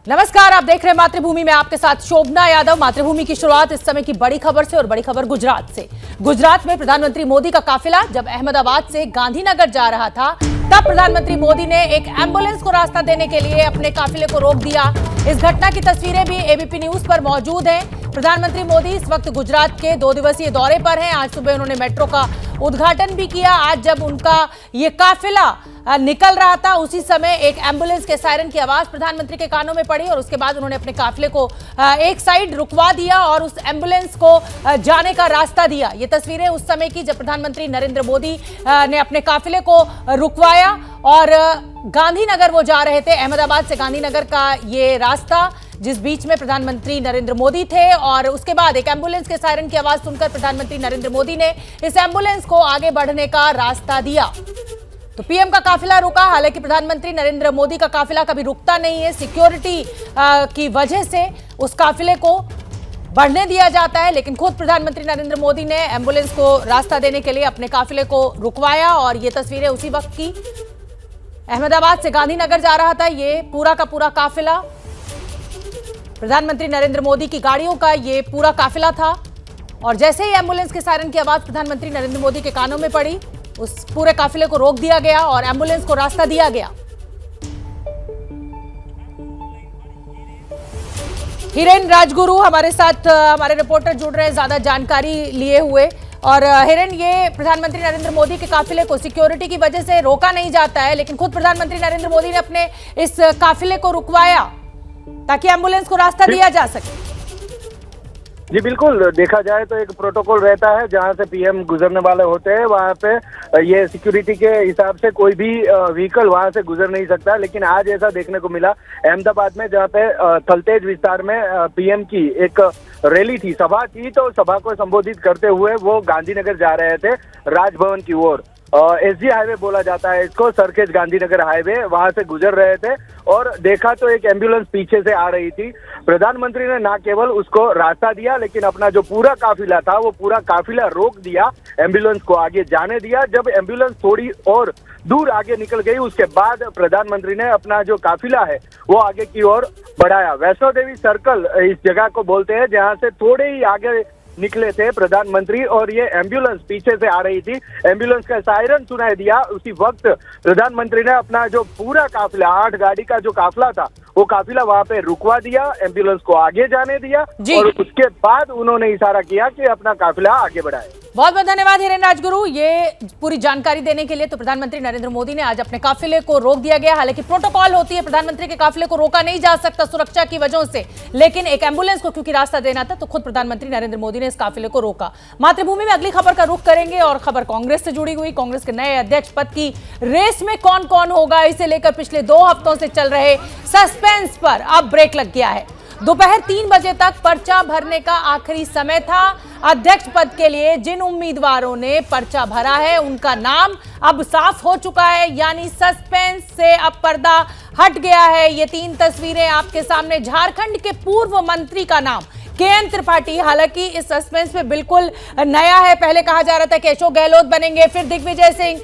नमस्कार, आप देख रहे हैं मातृभूमि में आपके साथ शोभना यादव। मातृभूमि की शुरुआत इस समय की बड़ी खबर से और बड़ी खबर गुजरात से। गुजरात में प्रधानमंत्री मोदी का काफिला जब अहमदाबाद से गांधीनगर जा रहा था तब प्रधानमंत्री मोदी ने एक एम्बुलेंस को रास्ता देने के लिए अपने काफिले को रोक दिया। इस घटना की तस्वीरें भी एबीपी न्यूज पर मौजूद हैं। प्रधानमंत्री मोदी इस वक्त गुजरात के 2 दिवसीय दौरे पर हैं। आज सुबह उन्होंने मेट्रो का उद्घाटन भी किया। आज जब उनका ये काफिला निकल रहा था उसी समय एक एम्बुलेंस के सायरन की आवाज प्रधानमंत्री के कानों में पड़ी और उसके बाद उन्होंने अपने काफिले को एक साइड रुकवा दिया और उस एम्बुलेंस को जाने का रास्ता दिया। ये तस्वीरें उस समय की जब प्रधानमंत्री नरेंद्र मोदी ने अपने काफिले को रुकवाया और गांधीनगर वो जा रहे थे। अहमदाबाद से गांधीनगर का ये रास्ता जिस बीच में प्रधानमंत्री नरेंद्र मोदी थे और उसके बाद एक एम्बुलेंस के सायरन की आवाज सुनकर प्रधानमंत्री नरेंद्र मोदी ने इस एम्बुलेंस को आगे बढ़ने का रास्ता दिया। तो पीएम का काफिला रुका। हालांकि प्रधानमंत्री नरेंद्र मोदी का काफिला कभी रुकता नहीं है। सिक्योरिटी की वजह से उस काफिले को बढ़ने दिया जाता है, लेकिन खुद प्रधानमंत्री नरेंद्र मोदी ने एम्बुलेंस को रास्ता देने के लिए अपने काफिले को रुकवाया। और ये तस्वीरें उसी वक्त की। अहमदाबाद से गांधीनगर जा रहा था ये पूरा का पूरा काफिला। प्रधानमंत्री नरेंद्र मोदी की गाड़ियों का ये पूरा काफिला था और जैसे ही एम्बुलेंस के सायरन की आवाज प्रधानमंत्री नरेंद्र मोदी के कानों में पड़ी उस पूरे काफिले को रोक दिया गया और एम्बुलेंस को रास्ता दिया गया। हिरेन राजगुरु हमारे साथ हमारे रिपोर्टर जुड़ रहे हैं ज्यादा जानकारी लिए हुए। और हिरेन, ये प्रधानमंत्री नरेंद्र मोदी के काफिले को सिक्योरिटी की वजह से रोका नहीं जाता है, लेकिन खुद प्रधानमंत्री नरेंद्र मोदी ने अपने इस काफिले को रुकवाया ताकि एम्बुलेंस को रास्ता दिया जा सके। जी बिल्कुल, देखा जाए तो एक प्रोटोकॉल रहता है जहां से पीएम गुजरने वाले होते हैं वहां पे ये सिक्योरिटी के हिसाब से कोई भी व्हीकल वहां से गुजर नहीं सकता। लेकिन आज ऐसा देखने को मिला अहमदाबाद में जहां पे थलतेज विस्तार में पीएम की एक रैली थी, सभा थी। तो सभा को संबोधित करते हुए वो गांधीनगर जा रहे थे राजभवन की ओर। एसजी हाईवे बोला जाता है इसको, सरखेज गांधीनगर हाईवे, वहां से गुजर रहे थे और देखा तो एक एम्बुलेंस पीछे से आ रही थी। प्रधानमंत्री ने ना केवल उसको रास्ता दिया लेकिन अपना जो पूरा काफिला था वो पूरा काफिला रोक दिया, एम्बुलेंस को आगे जाने दिया। जब एम्बुलेंस थोड़ी और दूर आगे निकल गई उसके बाद प्रधानमंत्री ने अपना जो काफिला है वो आगे की ओर बढ़ाया। वैष्णो देवी सर्कल इस जगह को बोलते हैं जहां से थोड़े ही आगे निकले थे प्रधानमंत्री और ये एम्बुलेंस पीछे से आ रही थी। एम्बुलेंस का सायरन सुनाई दिया। उसी वक्त प्रधानमंत्री ने अपना जो पूरा काफिला 8 गाड़ी का जो काफिला था वो काफिला वहां पे रुकवा दिया, एम्बुलेंस को आगे जाने दिया और उसके बाद उन्होंने इशारा किया कि अपना काफिला आगे बढ़ाए। बहुत बहुत धन्यवाद हिरेन राजगुरु ये पूरी जानकारी देने के लिए। तो प्रधानमंत्री नरेंद्र मोदी ने आज अपने काफिले को रोक दिया गया। हालांकि प्रोटोकॉल होती है, प्रधानमंत्री के काफिले को रोका नहीं जा सकता सुरक्षा की वजहों से, लेकिन एक एम्बुलेंस को क्योंकि रास्ता देना था तो खुद प्रधानमंत्री नरेंद्र मोदी ने इस काफिले को रोका। मातृभूमि में अगली खबर का रुख करेंगे और खबर कांग्रेस से जुड़ी हुई। कांग्रेस के नए अध्यक्ष पद की रेस में कौन कौन होगा इसे लेकर पिछले 2 हफ्तों से चल रहे सस्पेंस पर अब ब्रेक लग गया है। दोपहर 3 बजे तक पर्चा भरने का आखिरी समय था। अध्यक्ष पद के लिए जिन उम्मीदवारों ने पर्चा भरा है उनका नाम अब साफ हो चुका है, यानी सस्पेंस से अब पर्दा हट गया है। ये 3 तस्वीरें आपके सामने। झारखंड के पूर्व मंत्री का नाम केएन त्रिपाठी, हालांकि इस सस्पेंस में बिल्कुल नया है। पहले कहा जा रहा था कि अशोक गहलोत बनेंगे, फिर दिग्विजय सिंह,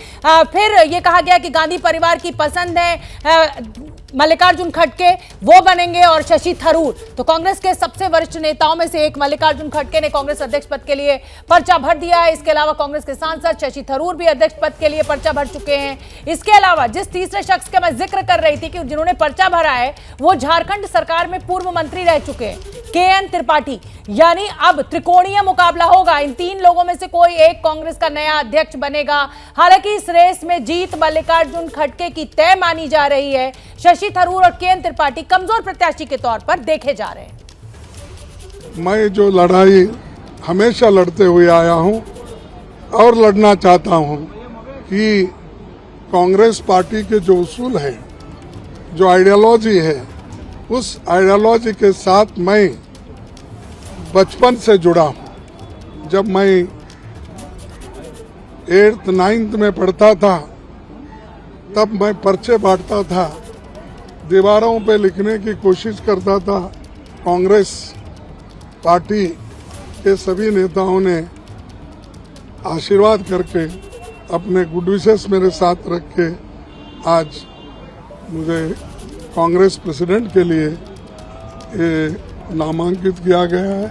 फिर ये कहा गया कि गांधी परिवार की पसंद है मल्लिकार्जुन खड़गे वो बनेंगे और शशि थरूर। तो कांग्रेस के सबसे वरिष्ठ नेताओं में से एक मल्लिकार्जुन खड़गे ने कांग्रेस अध्यक्ष पद के लिए पर्चा भर दिया है। इसके अलावा कांग्रेस के सांसद शशि थरूर भी अध्यक्ष पद के लिए पर्चा भर चुके हैं। इसके अलावा जिस तीसरे शख्स का मैं जिक्र कर रही थी कि जिन्होंने पर्चा भरा है वो झारखंड सरकार में पूर्व मंत्री रह चुके हैं, केएन त्रिपाठी। यानी अब त्रिकोणीय मुकाबला होगा। इन 3 लोगों में से कोई एक कांग्रेस का नया अध्यक्ष बनेगा। हालांकि इस रेस में जीत मल्लिकार्जुन खड़गे की तय मानी जा रही है। शशि थरूर और केएन त्रिपाठी कमजोर प्रत्याशी के तौर पर देखे जा रहे हैं। मैं जो लड़ाई हमेशा लड़ते हुए आया हूं और लड़ना चाहता हूं कि कांग्रेस पार्टी के जो उसूल है, जो आइडियोलॉजी है, उस आइडियोलॉजी के साथ मैं बचपन से जुड़ा हूं। जब मैं 8th 9th में पढ़ता था तब मैं पर्चे बांटता था, दीवारों पे लिखने की कोशिश करता था। कांग्रेस पार्टी के सभी नेताओं ने आशीर्वाद करके अपने गुड विशेस मेरे साथ रख के आज मुझे कांग्रेस प्रेसिडेंट के लिए ये नामांकित किया गया है।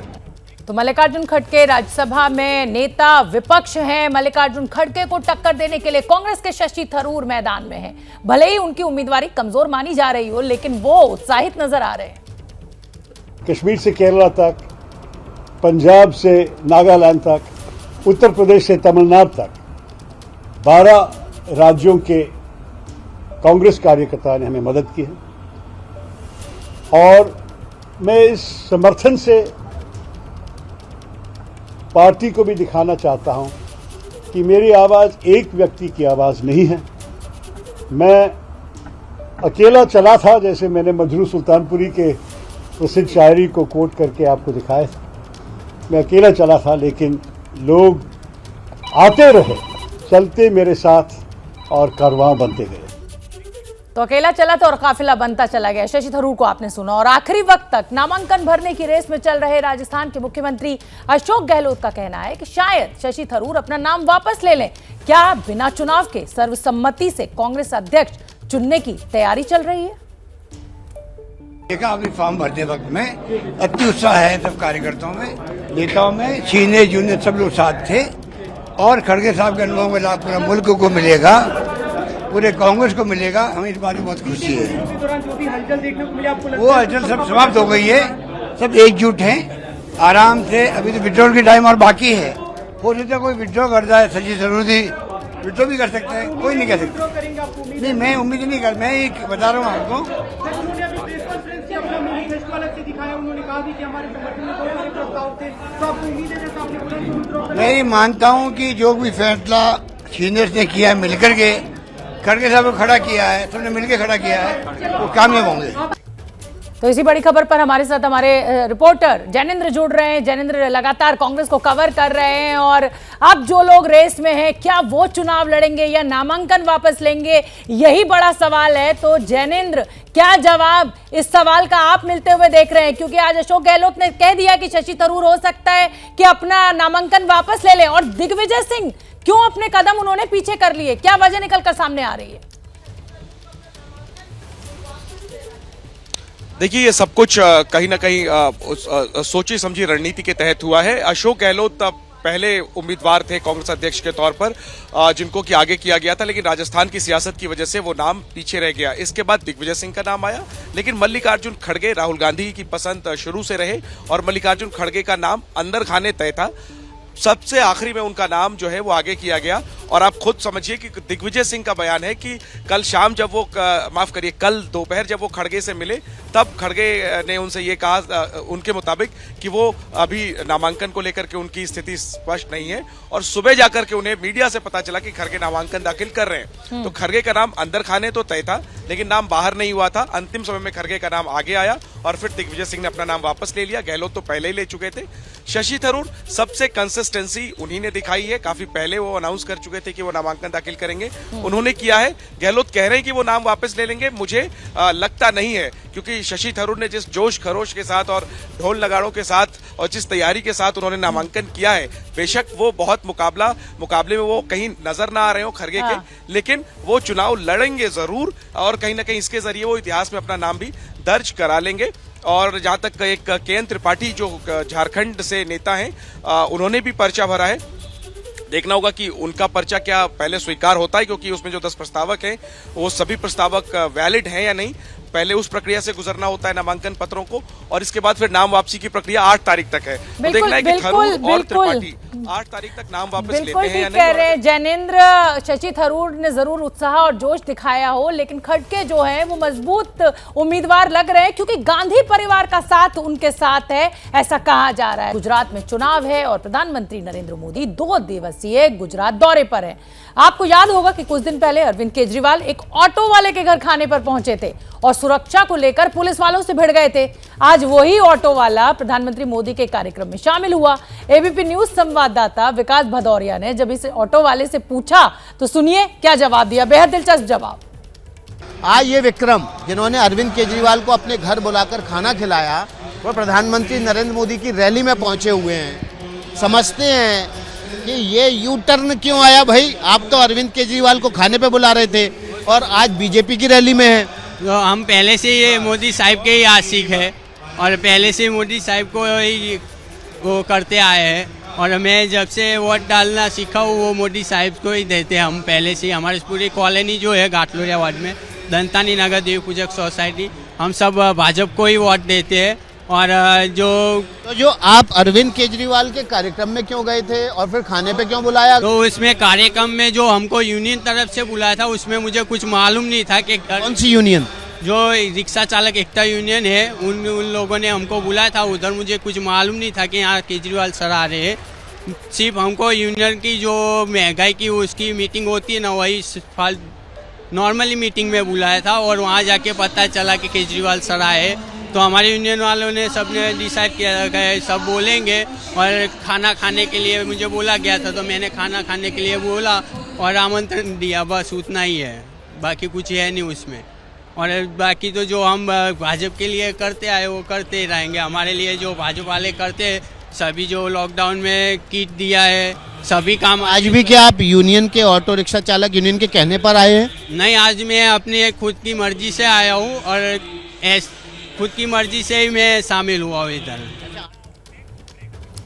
तो मल्लिकार्जुन खड़गे राज्यसभा में नेता विपक्ष हैं। मल्लिकार्जुन खड़गे को टक्कर देने के लिए कांग्रेस के शशि थरूर मैदान में हैं। भले ही उनकी उम्मीदवारी कमजोर मानी जा रही हो, लेकिन वो उत्साहित नजर आ रहे हैं। कश्मीर से केरला तक, पंजाब से नागालैंड तक, उत्तर प्रदेश से तमिलनाडु तक 12 राज्यों के कांग्रेस कार्यकर्ताओं ने हमें मदद की है और मैं इस समर्थन से पार्टी को भी दिखाना चाहता हूं कि मेरी आवाज एक व्यक्ति की आवाज नहीं है। मैं अकेला चला था, जैसे मैंने मजरू सुल्तानपुरी के प्रसिद्ध शायरी को कोट करके आपको दिखाया था। मैं अकेला चला था, लेकिन लोग आते रहे, चलते मेरे साथ और कारवां बनते गए। तो अकेला चला था और काफिला बनता चला गया। शशि थरूर को आपने सुना। और आखिरी वक्त तक नामांकन भरने की रेस में चल रहे राजस्थान के मुख्यमंत्री अशोक गहलोत का कहना है कि शायद शशि थरूर अपना नाम वापस ले लें। क्या बिना चुनाव के सर्वसम्मति से कांग्रेस अध्यक्ष चुनने की तैयारी चल रही है? देखा अभी फॉर्म भरते वक्त में अति उत्साह है सब कार्यकर्ताओं में, नेताओं में, सीनियर जूनियर सब लोग साथ थे। और खड़गे साहब के अनुभव का लाभ पूरा मुल्क को मिलेगा, पूरे कांग्रेस को मिलेगा। हमें इस बात में बहुत खुशी है। वो हलचल सब समाप्त हो गई है, सब एकजुट हैं आराम से। अभी तो विड्रॉल की टाइम और बाकी है। हो सकता है कोई विड्रॉ कर जाए, शशि थरूर जी विड्रॉ भी कर सकते हैं, कोई नहीं कर सकता। नहीं, मैं उम्मीद नहीं कर, मैं एक बता रहा हूँ आपको। मैं मानता हूँ कि जो भी फैसला सीनियर्स ने किया है मिलकर के, खड़गे साहब को खड़ा किया है, सबने मिलकर खड़ा किया है, वो कामयाब होंगे। तो इसी बड़ी खबर पर हमारे साथ हमारे रिपोर्टर जैनेंद्र जुड़ रहे हैं। जैनेंद्र लगातार कांग्रेस को कवर कर रहे हैं और अब जो लोग रेस में हैं, क्या वो चुनाव लड़ेंगे या नामांकन वापस लेंगे, यही बड़ा सवाल है। तो जैनेंद्र, क्या जवाब इस सवाल का आप मिलते हुए देख रहे हैं? क्योंकि आज अशोक गहलोत ने कह दिया कि शशि थरूर हो सकता है कि अपना नामांकन वापस ले लें, और दिग्विजय सिंह क्यों अपने कदम उन्होंने पीछे कर लिए, क्या वजह निकलकर सामने आ रही है? देखिए, ये सब कुछ कहीं ना कहीं सोची समझी रणनीति के तहत हुआ है। अशोक गहलोत पहले उम्मीदवार थे कांग्रेस अध्यक्ष के तौर पर, जिनको कि आगे किया गया था, लेकिन राजस्थान की सियासत की वजह से वो नाम पीछे रह गया। इसके बाद दिग्विजय सिंह का नाम आया, लेकिन मल्लिकार्जुन खड़गे राहुल गांधी की पसंद शुरू से रहे और मल्लिकार्जुन खड़गे का नाम अंदर खाने तय था। सबसे आखिरी में उनका नाम जो है वो आगे किया गया। और आप खुद समझिए कि दिग्विजय सिंह का बयान है कि कल शाम जब वो माफ करिए कल दोपहर जब वो खड़गे से मिले, तब खड़गे ने उनसे ये कहा उनके मुताबिक कि वो अभी नामांकन को लेकर के उनकी स्थिति स्पष्ट नहीं है। और सुबह जाकर के उन्हें मीडिया से पता चला कि खड़गे नामांकन दाखिल कर रहे हैं। तो खड़गे का नाम अंदर खाने तो तय था, लेकिन नाम बाहर नहीं हुआ था। अंतिम समय में खड़गे का नाम आगे आया और फिर दिग्विजय सिंह ने अपना नाम वापस ले लिया। गहलोत तो पहले ही ले चुके थे। शशि थरूर सबसे कंसिस्टेंसी उन्हीं ने दिखाई है। काफी पहले वो अनाउंस कर चुके थे कि वो नामांकन दाखिल करेंगे, उन्होंने किया है। गहलोत कह रहे हैं कि वो नाम वापस ले लेंगे। मुझे लगता नहीं है, क्योंकि शशि थरूर ने जिस जोश खरोश के साथ और ढोल नगाड़ों के साथ और जिस तैयारी के साथ उन्होंने नामांकन किया है, बेशक वो बहुत मुकाबले में वो कहीं नजर ना आ रहे हो खड़गे के, लेकिन वो चुनाव लड़ेंगे जरूर और कहीं ना कहीं इसके जरिए वो इतिहास में अपना नाम भी दर्ज करा लेंगे। और जहां तक एक के.एन. त्रिपाठी जो झारखंड से नेता हैं, उन्होंने भी पर्चा भरा है। देखना होगा कि उनका पर्चा क्या पहले स्वीकार होता है, क्योंकि उसमें जो 10 प्रस्तावक हैं वो सभी प्रस्तावक वैलिड हैं या नहीं। पहले उस प्रक्रिया से गुजरना होता है नामांकन पत्रों को, और इसके बाद फिर नाम वापसी की प्रक्रिया 8 तारीख तक है। तो देखना है कि थरूर और त्रिपाठी 8 तारीख तक नाम वापस लेते हैं या नहीं। कह रहे हैं जैनेंद्र, शशि थरूर ने जरूर उत्साह और जोश दिखाया हो, लेकिन खड़गे जो है वो मजबूत उम्मीदवार लग रहे हैं, क्योंकि गांधी परिवार का साथ उनके साथ है, ऐसा कहा जा रहा है। गुजरात में चुनाव है और प्रधानमंत्री नरेंद्र मोदी 2 दिवसीय गुजरात दौरे पर है। आपको याद होगा कि कुछ दिन पहले अरविंद केजरीवाल एक ऑटो वाले के घर खाने पर पहुंचे थे और सुरक्षा को लेकर पुलिस वालों से भिड़ गए थे। आज वही ऑटो वाला प्रधानमंत्री मोदी के कार्यक्रम में शामिल हुआ। एबीपी न्यूज संवाददाता विकास भदौरिया ने जब इस ऑटो वाले से पूछा तो सुनिए क्या जवाब दिया, बेहद दिलचस्प जवाब। आज ये विक्रम जिन्होंने अरविंद केजरीवाल को अपने घर बुलाकर खाना खिलाया, वो प्रधानमंत्री नरेंद्र मोदी की रैली में पहुंचे हुए हैं। समझते हैं कि ये यू टर्न क्यों आया भाई? आप तो अरविंद केजरीवाल को खाने पे बुला रहे थे और आज बीजेपी की रैली में है। तो हम पहले से ये मोदी साहब के ही आशिक है, और पहले से मोदी साहब को ही वो करते आए हैं, और मैं जब से वोट डालना सीखा हूँ वो मोदी साहब को ही देते हैं हम पहले से। हमारी पूरी कॉलोनी जो है घाटलोरिया वार्ड में दंतानी नगर देवी पूजक सोसाइटी, हम सब भाजपा को ही वोट देते हैं। और जो आप अरविंद केजरीवाल के कार्यक्रम में क्यों गए थे और फिर खाने पे क्यों बुलाया? तो उसमें कार्यक्रम में जो हमको यूनियन तरफ से बुलाया था उसमें मुझे कुछ मालूम नहीं था कि कौन सी यूनियन? जो रिक्शा चालक एकता यूनियन है उन लोगों ने हमको बुलाया था उधर। मुझे कुछ मालूम नहीं था कि यहाँ केजरीवाल सर आ रहे हैं। सिर्फ हमको यूनियन की जो महंगाई की उसकी मीटिंग होती है ना, वही नॉर्मली मीटिंग में बुलाया था, और वहाँ जाके पता चला कि केजरीवाल सर आए। तो हमारे यूनियन वालों ने सबने डिसाइड किया कि सब बोलेंगे, और खाना खाने के लिए मुझे बोला गया था तो मैंने खाना खाने के लिए बोला और आमंत्रण दिया, बस उतना ही है, बाकी कुछ है नहीं उसमें। और बाकी तो जो हम भाजपा के लिए करते आए वो करते ही रहेंगे। हमारे लिए जो भाजपा वाले करते हैं, सभी जो लॉकडाउन में किट दिया है, सभी काम। आज भी क्या आप यूनियन के ऑटो रिक्शा चालक यूनियन के कहने पर आए हैं? नहीं, आज मैं अपनी खुद की मर्जी से आया हूँ, और खुद की मर्जी से ही मैं शामिल हुआ हूँ इधर।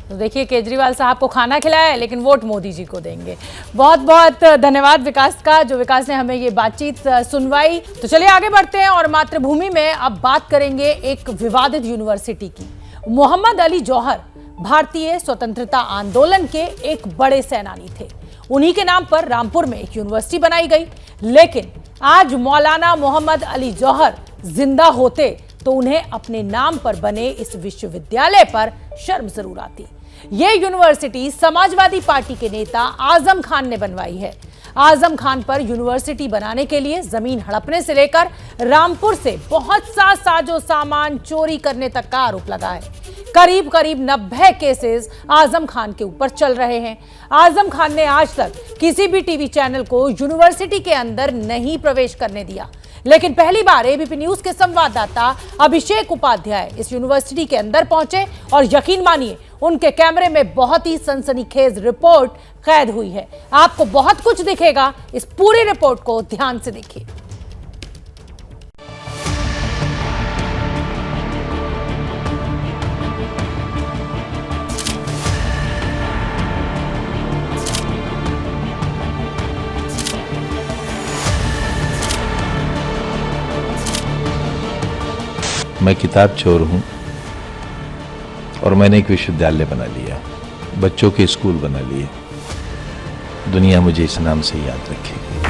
तो देखिए, केजरीवाल साहब को खाना खिलाया है लेकिन वोट मोदी जी को देंगे। बहुत बहुत धन्यवाद विकास का, जो विकास ने हमें ये बातचीत सुनवाई। तो चलिए आगे बढ़ते हैं और मातृभूमि में अब बात करेंगे एक विवादित यूनिवर्सिटी की। मोहम्मद अली जौहर भारतीय स्वतंत्रता आंदोलन के एक बड़े सेनानी थे। उन्हीं के नाम पर रामपुर में एक यूनिवर्सिटी बनाई गई, लेकिन आज मौलाना मोहम्मद अली जौहर जिंदा होते तो उन्हें अपने नाम पर बने इस विश्वविद्यालय पर शर्म जरूर आती। ये यूनिवर्सिटी समाजवादी पार्टी के नेता आजम खान ने बनवाई है। आजम खान पर यूनिवर्सिटी बनाने के लिए जमीन हड़पने से लेकर रामपुर से बहुत सा साजो सामान चोरी करने तक का आरोप लगा है। करीब करीब 90 केसेस आजम खान के ऊपर चल रहे हैं। आजम खान ने आज तक किसी भी टीवी चैनल को यूनिवर्सिटी के अंदर नहीं प्रवेश करने दिया, लेकिन पहली बार एबीपी न्यूज के संवाददाता अभिषेक उपाध्याय इस यूनिवर्सिटी के अंदर पहुंचे और यकीन मानिए उनके कैमरे में बहुत ही सनसनीखेज रिपोर्ट कैद हुई है। आपको बहुत कुछ दिखेगा, इस पूरी रिपोर्ट को ध्यान से देखिए। मैं किताब चोर हूं और मैंने एक विश्वविद्यालय बना लिया, बच्चों के स्कूल बना लिए। दुनिया मुझे इस नाम से याद रखेगी।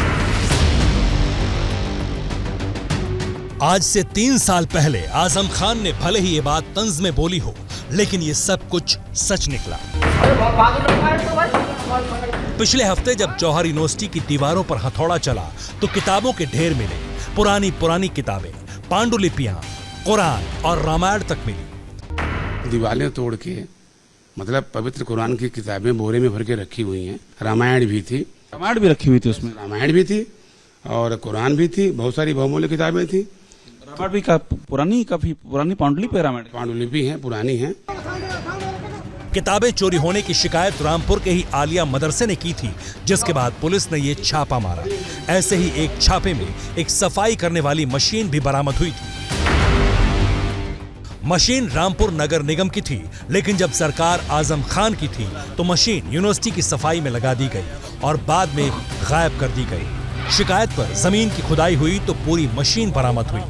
आज से 3 साल पहले आजम खान ने भले ही ये बात तंज में बोली हो, लेकिन ये सब कुछ सच निकला। पिछले हफ्ते जब जौहर यूनिवर्सिटी की दीवारों पर हथौड़ा चला तो किताबों के ढेर मिले। पुरानी किताबें, पांडुलिपियां, कुरान और रामायण तक मिली। दीवारें तोड़ के मतलब पवित्र कुरान की किताबें बोरे में भर के रखी हुई हैं। रामायण भी थी, रामायण भी रखी हुई थी उसमें, रामायण भी थी और कुरान भी थी, बहुत सारी बहुमूल्य किताबें थी। रामायण भी काफी पुरानी पांडुलिपि रामायण, पांडुलिपि हैं, पुरानी हैं। किताबें चोरी होने की शिकायत रामपुर के ही आलिया मदरसे ने की थी, जिसके बाद पुलिस ने ये छापा मारा। ऐसे ही एक छापे में एक सफाई करने वाली मशीन भी बरामद हुई थी। मशीन रामपुर नगर निगम की थी, लेकिन जब सरकार आजम खान की थी तो मशीन यूनिवर्सिटी की सफाई में लगा दी गई और बाद में गायब कर दी गई। शिकायत पर जमीन की खुदाई हुई तो पूरी मशीन बरामद हुई।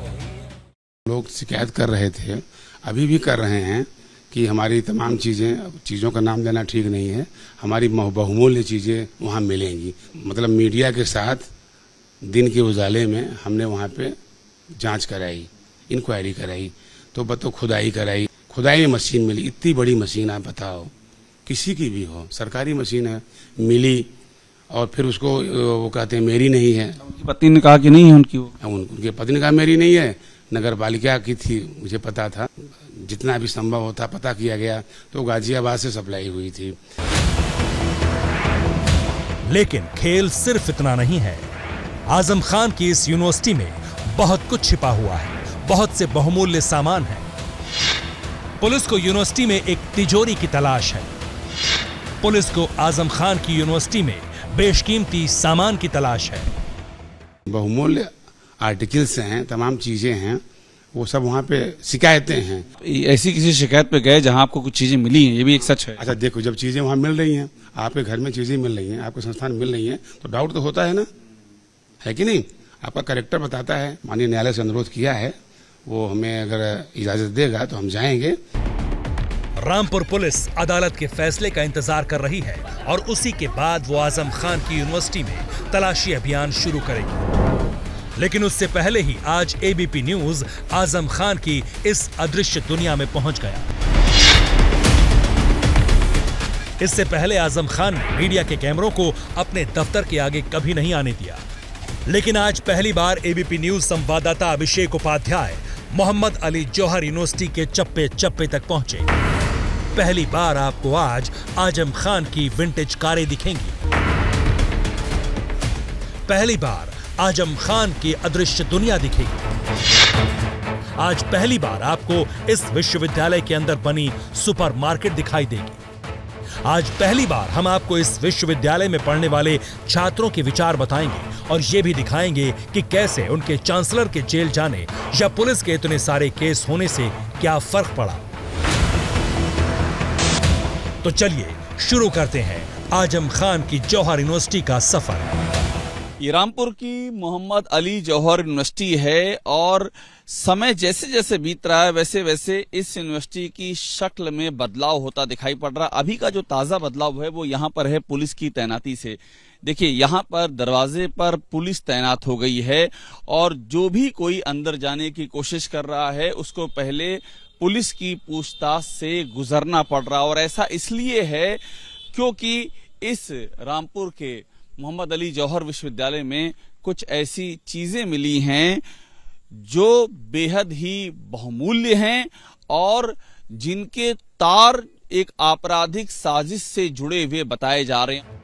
लोग शिकायत कर रहे थे, अभी भी कर रहे हैं कि हमारी तमाम चीज़ों का नाम लेना ठीक नहीं है, हमारी बहुमूल्य चीज़ें वहाँ मिलेंगी। मतलब मीडिया के साथ दिन के उजाले में हमने वहाँ पे जांच कराई, इंक्वायरी कराई, तो खुदाई कराई। खुदाई में मशीन मिली, इतनी बड़ी मशीन आप बताओ, किसी की भी हो, सरकारी मशीन है, मिली और फिर उसको वो कहते हैं मेरी नहीं है। उनकी पत्नी ने कहा कि नहीं है उनकी, उनके पत्नी ने कहा मेरी नहीं है, नगर पालिका की थी, मुझे पता था। जितना भी संभव होता पता किया गया तो गाजियाबाद से सप्लाई हुई थी। लेकिन खेल सिर्फ इतना नहीं है। आजम खान की इस यूनिवर्सिटी में बहुत कुछ छिपा हुआ है, बहुत से बहुमूल्य सामान है। पुलिस को यूनिवर्सिटी में एक तिजोरी की तलाश है। पुलिस को आजम खान की यूनिवर्सिटी में बेशकीमती सामान की तलाश है। बहुमूल्य आर्टिकल्स हैं, तमाम चीजें हैं, वो सब वहाँ पे शिकायतें हैं। ऐसी किसी शिकायत पे गए जहां आपको कुछ चीजें मिली हैं, ये भी एक सच है। अच्छा देखो, जब चीजें वहाँ मिल रही हैं, आपके घर में चीजें मिल रही हैं, आपके संस्थान मिल रही हैं, तो डाउट तो होता है ना, है कि नहीं? आपका करेक्टर बताता है। माननीय न्यायालय से अनुरोध किया है, वो हमें अगर इजाजत देगा तो हम जाएंगे। रामपुर पुलिस अदालत के फैसले का इंतजार कर रही है और उसी के बाद वो आजम खान की यूनिवर्सिटी में तलाशी अभियान शुरू करेगी। लेकिन उससे पहले ही आज एबीपी न्यूज आजम खान की इस अदृश्य दुनिया में पहुंच गया। इससे पहले आजम खान ने मीडिया के कैमरों को अपने दफ्तर के आगे कभी नहीं आने दिया, लेकिन आज पहली बार एबीपी न्यूज संवाददाता अभिषेक उपाध्याय मोहम्मद अली जौहर यूनिवर्सिटी के चप्पे चप्पे तक पहुंचे। पहली बार आपको आज आजम खान की विंटेज कारें दिखेंगी। पहली बार आजम खान की अदृश्य दुनिया दिखेगी। आज पहली बार आपको इस विश्वविद्यालय के अंदर बनी सुपरमार्केट दिखाई देगी। आज पहली बार हम आपको इस विश्वविद्यालय में पढ़ने वाले छात्रों के विचार बताएंगे और ये भी दिखाएंगे कि कैसे उनके चांसलर के जेल जाने या पुलिस के इतने सारे केस होने से क्या फर्क पड़ा। तो चलिए शुरू करते हैं आजम खान की जौहर यूनिवर्सिटी का सफर। ये रामपुर की मोहम्मद अली जौहर यूनिवर्सिटी है और समय जैसे जैसे बीत रहा है वैसे वैसे इस यूनिवर्सिटी की शक्ल में बदलाव होता दिखाई पड़ रहा। अभी का जो ताजा बदलाव है वो यहाँ पर है पुलिस की तैनाती से। देखिए यहाँ पर दरवाजे पर पुलिस तैनात हो गई है और जो भी कोई अंदर जाने की कोशिश कर रहा है उसको पहले पुलिस की पूछताछ से गुजरना पड़ रहा। और ऐसा इसलिए है क्योंकि इस रामपुर के मोहम्मद अली जौहर विश्वविद्यालय में कुछ ऐसी चीजें मिली हैं जो बेहद ही बहुमूल्य हैं और जिनके तार एक आपराधिक साजिश से जुड़े हुए बताए जा रहे हैं।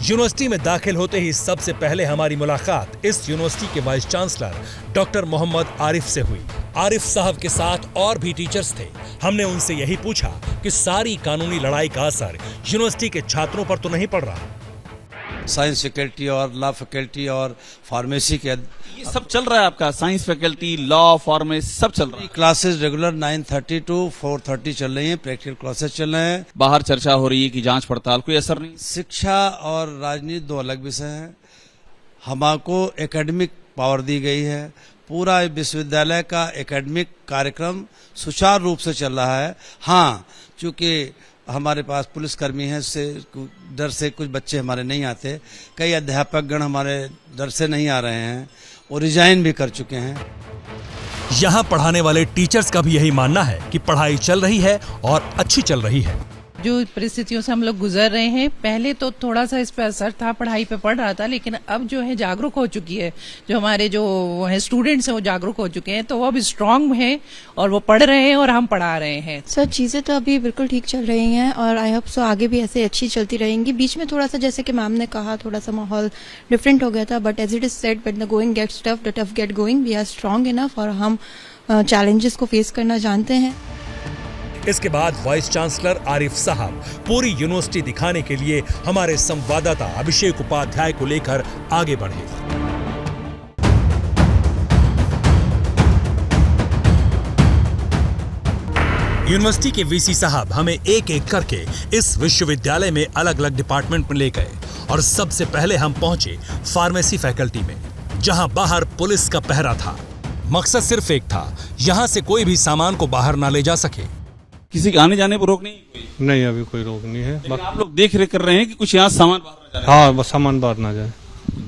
यूनिवर्सिटी में दाखिल होते ही सबसे पहले हमारी मुलाकात इस यूनिवर्सिटी के vice chancellor doctor Mohammad Arif से हुई। आरिफ साहब के साथ और भी टीचर्स थे। हमने उनसे यही पूछा कि सारी कानूनी लड़ाई का असर यूनिवर्सिटी के छात्रों पर तो नहीं पड़ रहा। साइंस फैकल्टी और लॉ फैकल्टी और फार्मेसी के ये सब चल रहा है आपका? साइंस फैकल्टी, लॉ, फार्मेसी सब चल रहा है? क्लासेस रेगुलर 9:30 to 4:30 चल रही हैं, प्रैक्टिकल क्लासेस चल रहे हैं। बाहर चर्चा हो रही है कि जांच पड़ताल, कोई असर नहीं? शिक्षा और राजनीति दो अलग विषय हैं। हमको एकेडमिक पावर दी गई है। पूरा विश्वविद्यालय का एकेडमिक कार्यक्रम सुचारू रूप से चल रहा है। हाँ, चूंकि हमारे पास पुलिसकर्मी हैं, उससे डर से कुछ बच्चे हमारे नहीं आते। कई अध्यापक गण हमारे डर से नहीं आ रहे हैं और रिजाइन भी कर चुके हैं। यहाँ पढ़ाने वाले टीचर्स का भी यही मानना है कि पढ़ाई चल रही है और अच्छी चल रही है। जो परिस्थितियों से हम लोग गुजर रहे हैं, पहले तो थोड़ा सा इस पर असर था, पढ़ाई पे पड़ रहा था, लेकिन अब जो है जागरूक हो चुकी है। जो हमारे जो है स्टूडेंट्स हैं वो जागरूक हो चुके हैं, तो वो अब स्ट्रांग हैं और वो पढ़ रहे हैं और हम पढ़ा रहे हैं। सर चीज़ें तो अभी बिल्कुल ठीक चल रही हैं और आई होप सो आगे भी ऐसे अच्छी चलती रहेंगी। बीच में थोड़ा सा, जैसे कि मैम ने कहा, थोड़ा सा माहौल डिफरेंट हो गया था, but as it is said, when the going gets tough the tough get going. We are strong enough और हम चैलेंजेस को फेस करना जानते हैं। इसके बाद वाइस चांसलर आरिफ साहब पूरी यूनिवर्सिटी दिखाने के लिए हमारे संवाददाता अभिषेक उपाध्याय को लेकर आगे बढ़े। यूनिवर्सिटी के वीसी साहब हमें एक एक करके इस विश्वविद्यालय में अलग अलग डिपार्टमेंट में ले गए और सबसे पहले हम पहुंचे फार्मेसी फैकल्टी में, जहां बाहर पुलिस का पहरा था। मकसद सिर्फ एक था, यहां से कोई भी सामान को बाहर ना ले जा सके। किसी के आने जाने पर रोक नहीं? नहीं, अभी कोई रोक नहीं है। आप लोग देख रेख कर रहे हैं कि कुछ यहाँ सामान बाहर ना जाए? हाँ, बस सामान बाहर ना जाए।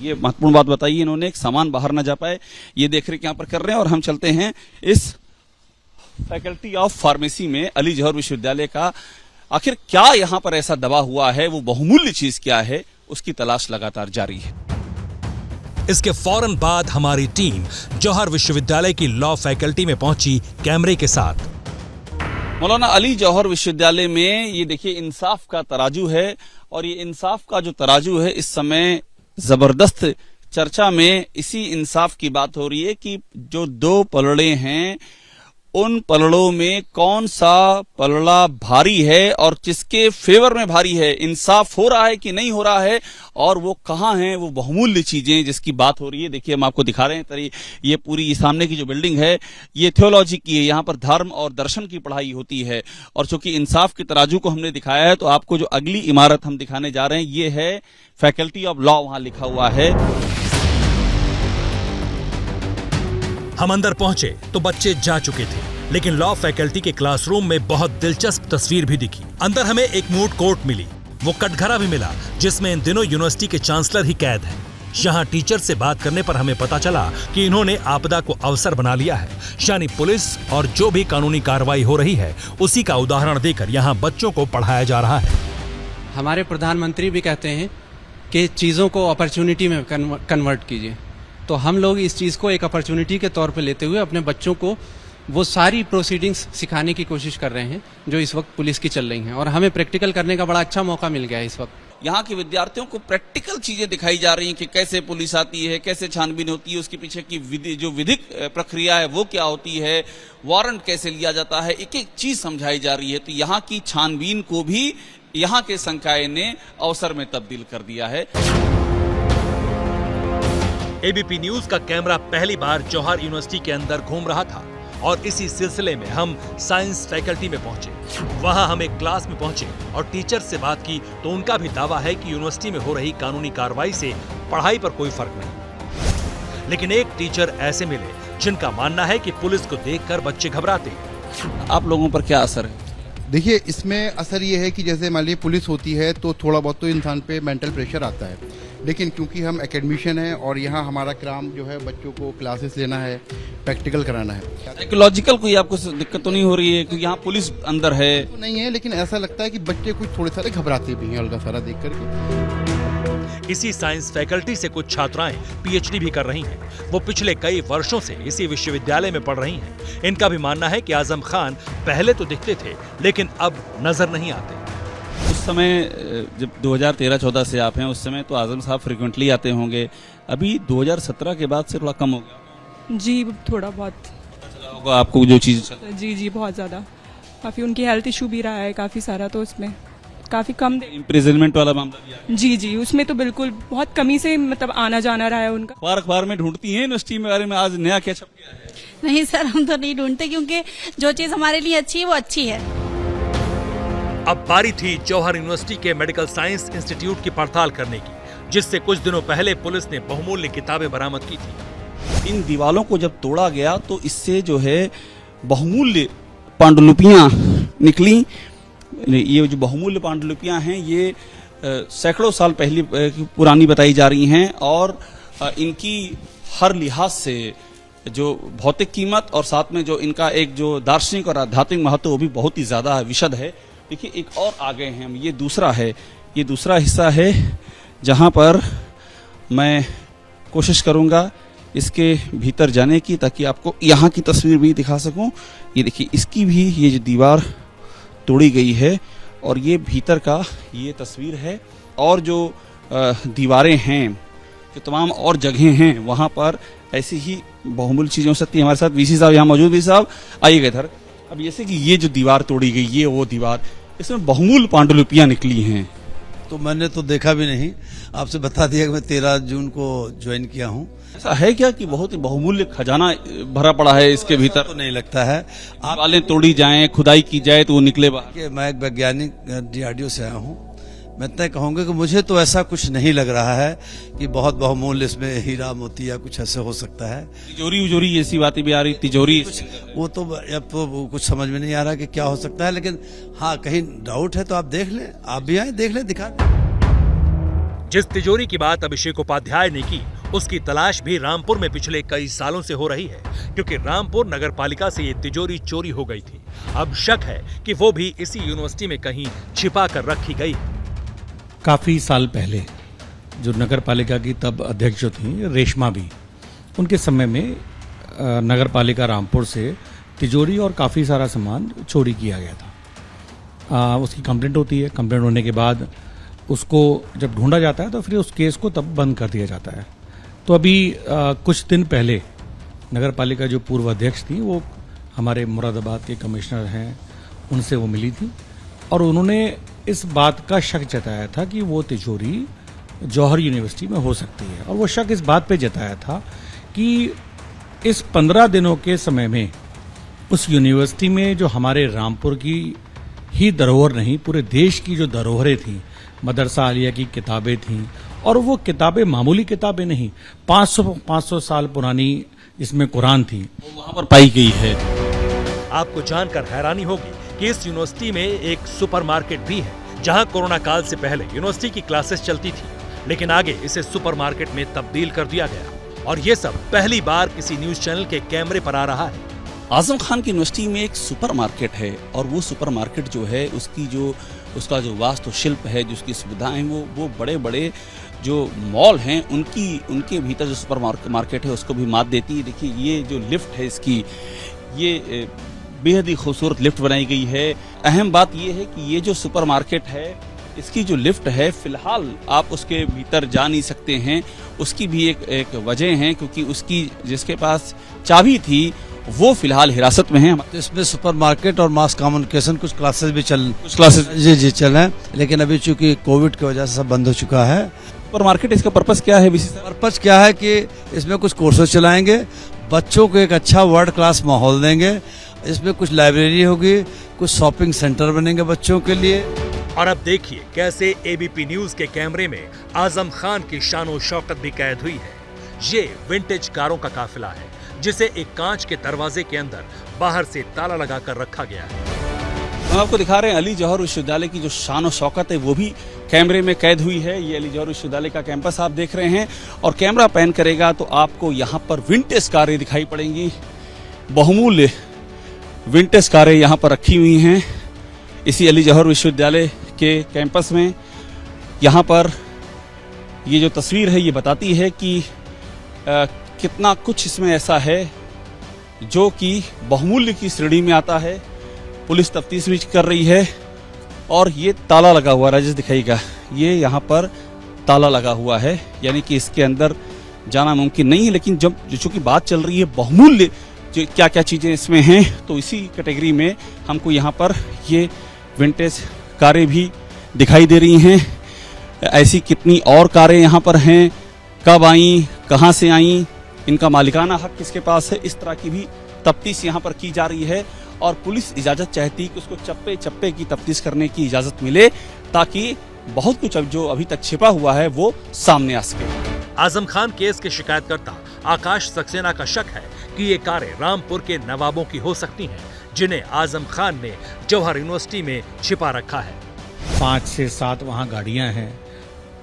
ये महत्वपूर्ण बात बताइए इन्होंने, एक सामान बाहर ना जा पाए, ये देख रेख यहाँ पर कर रहे हैं। और हम चलते हैं इस फैकल्टी ऑफ फार्मेसी में, अली जौहर विश्वविद्यालय का। आखिर क्या यहाँ पर ऐसा दबा हुआ है, वो बहुमूल्य चीज क्या है, उसकी तलाश लगातार जारी है। इसके फौरन बाद हमारी टीम जौहर विश्वविद्यालय की लॉ फैकल्टी में पहुंची कैमरे के साथ। मौलाना अली जौहर विश्वविद्यालय में ये देखिए इंसाफ का तराजू है और ये इंसाफ का जो तराजू है इस समय जबरदस्त चर्चा में इसी इंसाफ की बात हो रही है कि जो दो पलड़े हैं उन पलड़ों में कौन सा पलड़ा भारी है और किसके फेवर में भारी है, इंसाफ हो रहा है कि नहीं हो रहा है, और वो कहाँ हैं वो बहुमूल्य चीजें जिसकी बात हो रही है। देखिए हम आपको दिखा रहे हैं, ये पूरी सामने की जो बिल्डिंग है ये थियोलॉजी की है, यहाँ पर धर्म और दर्शन की पढ़ाई होती है। और चूंकि इंसाफ के तराजू को हमने दिखाया है, तो आपको जो अगली इमारत हम दिखाने जा रहे हैं ये है फैकल्टी ऑफ लॉ, वहां लिखा हुआ है। हम अंदर पहुंचे तो बच्चे जा चुके थे, लेकिन लॉ फैकल्टी के क्लासरूम में बहुत दिलचस्प तस्वीर भी दिखी। अंदर हमें एक मूड कोर्ट मिली, वो कटघरा भी मिला जिसमें इन दिनों यूनिवर्सिटी के चांसलर ही कैद हैं। यहाँ टीचर से बात करने पर हमें पता चला कि इन्होंने आपदा को अवसर बना लिया है, यानी पुलिस और जो भी कानूनी कार्रवाई हो रही है उसी का उदाहरण देकर यहाँ बच्चों को पढ़ाया जा रहा है। हमारे प्रधानमंत्री भी कहते हैं कि चीज़ों को अपॉर्चुनिटी में कन्वर्ट कीजिए, तो हम लोग इस चीज़ को एक अपॉर्चुनिटी के तौर पे लेते हुए अपने बच्चों को वो सारी प्रोसीडिंग्स सिखाने की कोशिश कर रहे हैं जो इस वक्त पुलिस की चल रही हैं, और हमें प्रैक्टिकल करने का बड़ा अच्छा मौका मिल गया है इस वक्त। यहाँ के विद्यार्थियों को प्रैक्टिकल चीजें दिखाई जा रही हैं कि कैसे पुलिस आती है, कैसे छानबीन होती है, उसके पीछे की जो विधिक प्रक्रिया है वो क्या होती है, वारंट कैसे लिया जाता है, एक एक चीज समझाई जा रही है। तो यहाँ की छानबीन को भी यहाँ के संकाय ने अवसर में तब्दील कर दिया है। एबीपी न्यूज का कैमरा पहली बार जौहर यूनिवर्सिटी के अंदर घूम रहा था और इसी सिलसिले में हम साइंस फैकल्टी में पहुंचे। वहां हम एक क्लास में पहुंचे और टीचर से बात की तो उनका भी दावा है कि यूनिवर्सिटी में हो रही कानूनी कार्रवाई से पढ़ाई पर कोई फर्क नहीं। लेकिन एक टीचर ऐसे मिले जिनका मानना है कि पुलिस को देखकर बच्चे घबराते। आप लोगों पर क्या असर है? देखिए, इसमें असर ये है कि जैसे मान लीजिए पुलिस होती है तो थोड़ा बहुत तो इंसान पे मेंटल प्रेशर आता है, लेकिन क्योंकि हम एकेडमिशियन हैं और यहाँ हमारा काम जो है बच्चों को क्लासेस लेना है, प्रैक्टिकल कराना है। साइकोलॉजिकल कोई आपको दिक्कत तो नहीं हो रही है क्योंकि यहाँ पुलिस अंदर है? तो नहीं है, लेकिन ऐसा लगता है कि बच्चे कुछ थोड़े सारे घबराते भी हैं अलगा सारा देख करके। इसी साइंस फैकल्टी से कुछ छात्राएं पीएचडी भी कर रही हैं। वो पिछले कई वर्षों से इसी विश्वविद्यालय में पढ़ रही हैं। इनका भी मानना है कि आजम खान पहले तो दिखते थे लेकिन अब नजर नहीं आते। उस समय जब 2013-14 से आप हैं, उस समय तो आजम साहब फ्रिक्वेंटली आते होंगे, अभी 2017 के बाद से थोड़ा कम हो गया? जी थोड़ा बहुत होगा आपको जो चीज। जी बहुत ज़्यादा, काफ़ी उनकी हेल्थ इशू भी रहा है काफ़ी सारा, तो उसमें काफ़ी कम। इम्प्रिजनमेंट वाला मामला भी जी उसमें तो बिल्कुल बहुत कमी से मतलब आना जाना रहा है उनका। अखबार में ढूंढती हैं यूनिवर्सिटी में बारे में आज नया क्या छप गया है? नहीं सर, हम तो नहीं ढूंढते क्योंकि जो चीज़ हमारे लिए अच्छी है वो अच्छी है। अब बारी थी जौहर यूनिवर्सिटी के मेडिकल साइंस इंस्टीट्यूट की पड़ताल करने की, जिससे कुछ दिनों पहले पुलिस ने बहुमूल्य किताबें बरामद की थी। इन दीवालों को जब तोड़ा गया तो इससे जो है बहुमूल्य पांडुलिपियां निकली। ये जो बहुमूल्य पांडुलिपियां हैं ये सैकड़ों साल पहले पुरानी बताई जा रही हैं और इनकी हर लिहाज से जो भौतिक कीमत और साथ में जो इनका एक जो दार्शनिक और आध्यात्मिक महत्व वो भी बहुत ही ज्यादा विशद है। देखिए एक और आगे हैं हम, ये दूसरा है, ये दूसरा हिस्सा है जहां पर मैं कोशिश करूंगा इसके भीतर जाने की ताकि आपको यहाँ की तस्वीर भी दिखा सकूं। ये देखिए, इसकी भी ये जो दीवार तोड़ी गई है और ये भीतर का ये तस्वीर है, और जो दीवारें हैं जो तमाम और जगहें हैं वहाँ पर ऐसी ही बहुमूल्य चीज़ें हो सकती हैं। हमारे साथ वीसी साहब यहाँ मौजूद। वीसी साहब आइएगा इधर। अब जैसे कि ये जो दीवार तोड़ी गई, ये वो दीवार, इसमें बहुमूल्य पांडुलिपियां निकली हैं। तो मैंने तो देखा भी नहीं, आपसे बता दिया कि मैं 13 जून को ज्वाइन किया हूँ। ऐसा है क्या कि बहुत ही बहुमूल्य खजाना भरा पड़ा है इसके भीतर? तो नहीं लगता है। आप वाले तोड़ी जाएं, खुदाई की जाए तो वो निकले बाहर। मैं एक वैज्ञानिक डीआरडीओ से आया हूँ, मैं तय कहूँगा कि मुझे तो ऐसा कुछ नहीं लग रहा है कि बहुत बहुमूल्य इसमें हीरा मोती या कुछ ऐसे हो सकता है। तिजोरी ऐसी बातें भी आ रही, तिजोरी वो तो अब तो कुछ समझ में नहीं आ रहा कि क्या हो सकता है, लेकिन हाँ कहीं डाउट है तो आप देख लें, आप भी आए देख लें, दिखा दें। जिस तिजोरी की बात अभिषेक उपाध्याय ने की उसकी तलाश भी रामपुर में पिछले कई सालों से हो रही है, क्योंकि रामपुर नगर पालिका से ये तिजोरी चोरी हो गई थी। अब शक है कि वो भी इसी यूनिवर्सिटी में कहीं छिपा कर रखी गई। काफ़ी साल पहले जो नगर पालिका की तब अध्यक्ष जो थी रेशमा भी, उनके समय में नगर पालिका रामपुर से तिजोरी और काफ़ी सारा सामान चोरी किया गया था। उसकी कंप्लेंट होती है, कंप्लेंट होने के बाद उसको जब ढूंढा जाता है तो फिर उस केस को तब बंद कर दिया जाता है। तो अभी कुछ दिन पहले नगर पालिका जो पूर्व अध्यक्ष थी वो हमारे मुरादाबाद के कमिश्नर हैं, उनसे वो मिली थी और उन्होंने इस बात का शक जताया था कि वो तिजोरी जौहर यूनिवर्सिटी में हो सकती है। और वो शक इस बात पे जताया था कि इस 15 दिनों के समय में उस यूनिवर्सिटी में जो हमारे रामपुर की ही धरोहर नहीं, पूरे देश की जो धरोहरें थीं, मदरसा आलिया की किताबें थीं, और वो किताबें मामूली किताबें नहीं, 500 साल पुरानी इसमें कुरान थी, वो वहाँ पर पाई गई है। आपको जानकर हैरानी होगी कि इस यूनिवर्सिटी में एक सुपरमार्केट भी है, जहां कोरोना काल से पहले यूनिवर्सिटी की क्लासेस चलती थी, लेकिन आगे इसे सुपरमार्केट में तब्दील कर दिया गया। और ये सब पहली बार किसी न्यूज चैनल के कैमरे पर आ रहा है। आजम खान की यूनिवर्सिटी में एक सुपरमार्केट है और वो सुपरमार्केट जो है उसका जो वास्तुशिल्प है, जो उसकी सुविधाएं हैं, वो बड़े बड़े जो मॉल हैं उनके भीतर जो सुपर मार्केट है उसको भी मात देती है। देखिए ये जो लिफ्ट है इसकी, ये बेहद ही खूबसूरत लिफ्ट बनाई गई है। अहम बात ये है कि ये जो सुपर मार्केट है इसकी जो लिफ्ट है फिलहाल आप उसके भीतर जा नहीं सकते हैं। उसकी भी एक वजह है, क्योंकि उसकी जिसके पास चाबी थी वो फिलहाल हिरासत में है। तो इसमें सुपरमार्केट और मास कम्युनिकेशन कुछ क्लासेस जी चल रहे हैं, लेकिन अभी चूंकि कोविड की वजह से सब बंद हो चुका है। सुपरमार्केट इसका पर्पस क्या है? पर्पस क्या है कि इसमें कुछ कोर्सेज चलाएंगे, बच्चों को एक अच्छा वर्ल्ड क्लास माहौल देंगे, इसमें कुछ लाइब्रेरी होगी, कुछ शॉपिंग सेंटर बनेंगे बच्चों के लिए। और अब देखिए कैसे एबीपी न्यूज के कैमरे में आजम खान की शानो शौकत भी कैद हुई है। ये विंटेज कारों का काफिला है जिसे एक कांच के दरवाजे के अंदर बाहर से ताला लगाकर रखा गया है। हम आपको दिखा रहे हैं अली जौहर विश्वविद्यालय की जो शान और शौकत है वो भी कैमरे में कैद हुई है। ये अली जौहर विश्वविद्यालय का कैंपस आप देख रहे हैं और कैमरा पैन करेगा तो आपको यहाँ पर विंटेज कारें दिखाई पड़ेंगी। बहुमूल्य विंटेज कारें यहाँ पर रखी हुई हैं इसी अली जौहर विश्वविद्यालय के कैंपस में। यहाँ पर ये जो तस्वीर है ये बताती है कि कितना कुछ इसमें ऐसा है जो कि बहुमूल्य की श्रेणी में आता है। पुलिस तफ्तीश भी कर रही है और ये ताला लगा हुआ, राजेश दिखाइएगा, ये यहाँ पर ताला लगा हुआ है, यानी कि इसके अंदर जाना मुमकिन नहीं है। लेकिन जब चूंकि बात चल रही है बहुमूल्य जो क्या क्या चीज़ें इसमें हैं, तो इसी कैटेगरी में हमको यहाँ पर ये विंटेज कारें भी दिखाई दे रही हैं। ऐसी कितनी और कारें यहाँ पर हैं, कब आई, कहाँ से आई, इनका मालिकाना हक किसके पास है, इस तरह की भी तफ्तीश यहाँ पर की जा रही है। और पुलिस इजाज़त चाहती कि उसको चप्पे चप्पे की तफ्तीश करने की इजाज़त मिले ताकि बहुत कुछ जो अभी तक छिपा हुआ है वो सामने आ सके। आजम खान केस के शिकायतकर्ता आकाश सक्सेना का शक है कि ये कारें रामपुर के नवाबों की हो सकती हैं, जिन्हें आजम खान ने जौहर यूनिवर्सिटी में छिपा रखा है। 5 से 7 वहाँ गाड़ियाँ हैं,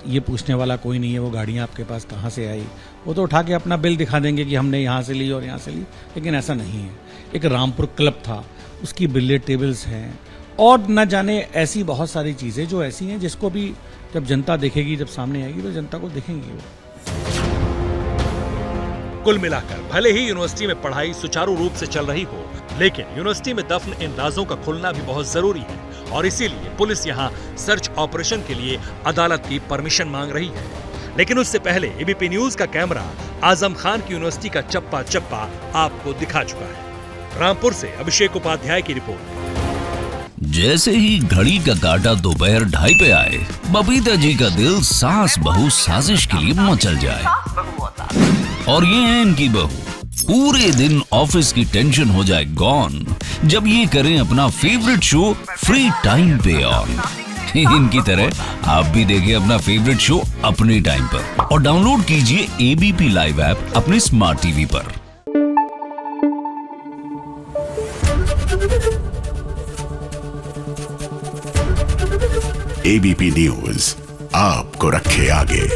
ये पूछने वाला कोई नहीं है वो गाड़ियाँ आपके पास कहाँ से आई। वो तो उठा के अपना बिल दिखा देंगे कि हमने यहाँ से ली और यहाँ से ली, लेकिन ऐसा नहीं है। एक रामपुर क्लब था, उसकी बिलियर्ड टेबल्स हैं और न जाने ऐसी बहुत सारी चीज़ें जो ऐसी हैं जिसको भी जब जनता देखेगी, जब सामने आएगी तो जनता को दिखेंगी वो। कुल मिलाकर भले ही यूनिवर्सिटी में पढ़ाई सुचारू रूप से चल रही हो, लेकिन यूनिवर्सिटी में दफन इन राजों का खुलना भी बहुत जरूरी है और इसीलिए पुलिस यहाँ सर्च ऑपरेशन के लिए अदालत की परमिशन मांग रही है। लेकिन उससे पहले एबीपी न्यूज का कैमरा आजम खान की यूनिवर्सिटी का चप्पा चप्पा आपको दिखा चुका है। रामपुर से अभिषेक उपाध्याय की रिपोर्ट। जैसे ही घड़ी का काटा दोपहर 2:30 पे आए, बबीता जी का दिल सास बहू साजिश के लिए मचल जाए। और ये है इनकी बहू, पूरे दिन ऑफिस की टेंशन हो जाए गॉन जब ये करें अपना फेवरेट शो फ्री टाइम पे ऑन। इनकी तरह आप भी देखें अपना फेवरेट शो अपने टाइम पर और डाउनलोड कीजिए एबीपी लाइव ऐप अपने स्मार्ट टीवी पर। एबीपी न्यूज आपको रखे आगे।